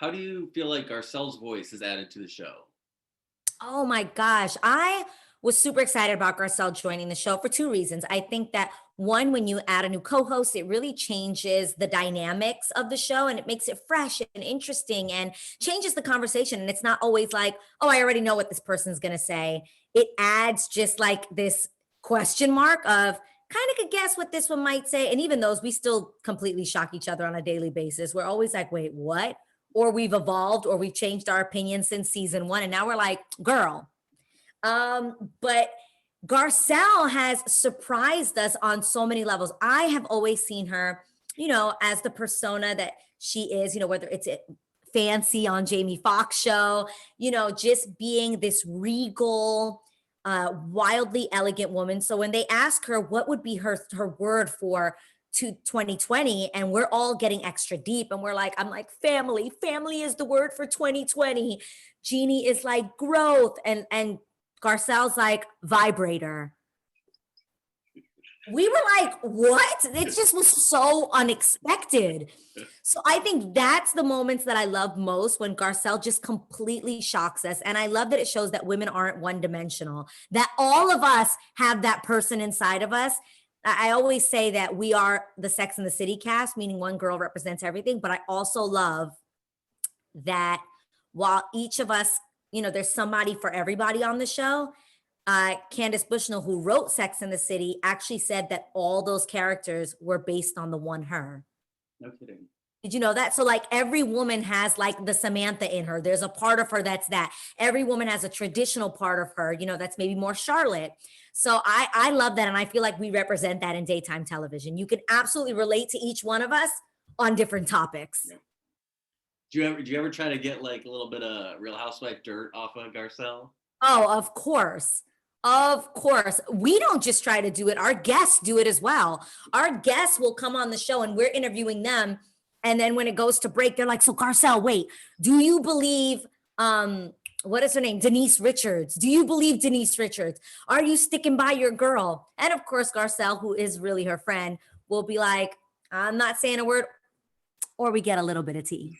how do you feel like Garcelle's voice is added to the show? Oh my gosh. I was super excited about Garcelle joining the show for two reasons. I think that one, when you add a new co-host, it really changes the dynamics of the show and it makes it fresh and interesting and changes the conversation. And it's not always like, oh, I already know what this person's going to say. It adds just like this question mark of kind of could guess what this one might say. And even those, we still completely shock each other on a daily basis. We're always like, wait, what? Or we've evolved or we've changed our opinion since season one. And now we're like, girl. But Garcelle has surprised us on so many levels. I have always seen her, as the persona that she is, whether it's fancy on Jamie Foxx show, just being this regal, wildly elegant woman. So when they ask her what would be her word for 2020, and we're all getting extra deep, and I'm like, family is the word for 2020. Jeannie is like growth, and Garcelle's like vibrator. We were like, what? It just was so unexpected. So I think that's the moments that I love most, when Garcelle just completely shocks us. And I love that it shows that women aren't one-dimensional, that all of us have that person inside of us. I always say that we are the Sex and the City cast, meaning one girl represents everything. But I also love that while each of us, there's somebody for everybody on the show. Candace Bushnell, who wrote Sex and the City, actually said that all those characters were based on the one her. No kidding. Did you know that? So like every woman has like the Samantha in her. There's a part of her that's that. Every woman has a traditional part of her, that's maybe more Charlotte. So I love that. And I feel like we represent that in daytime television. You can absolutely relate to each one of us on different topics. Yeah. Do you ever try to get like a little bit of Real Housewife dirt off of Garcelle? Oh, of course. Of course. We don't just try to do it. Our guests do it as well. Our guests will come on the show and we're interviewing them. And then when it goes to break, they're like, so Garcelle, wait, do you believe, what is her name? Denise Richards. Do you believe Denise Richards? Are you sticking by your girl? And of course, Garcelle, who is really her friend, will be like, I'm not saying a word, or we get a little bit of tea.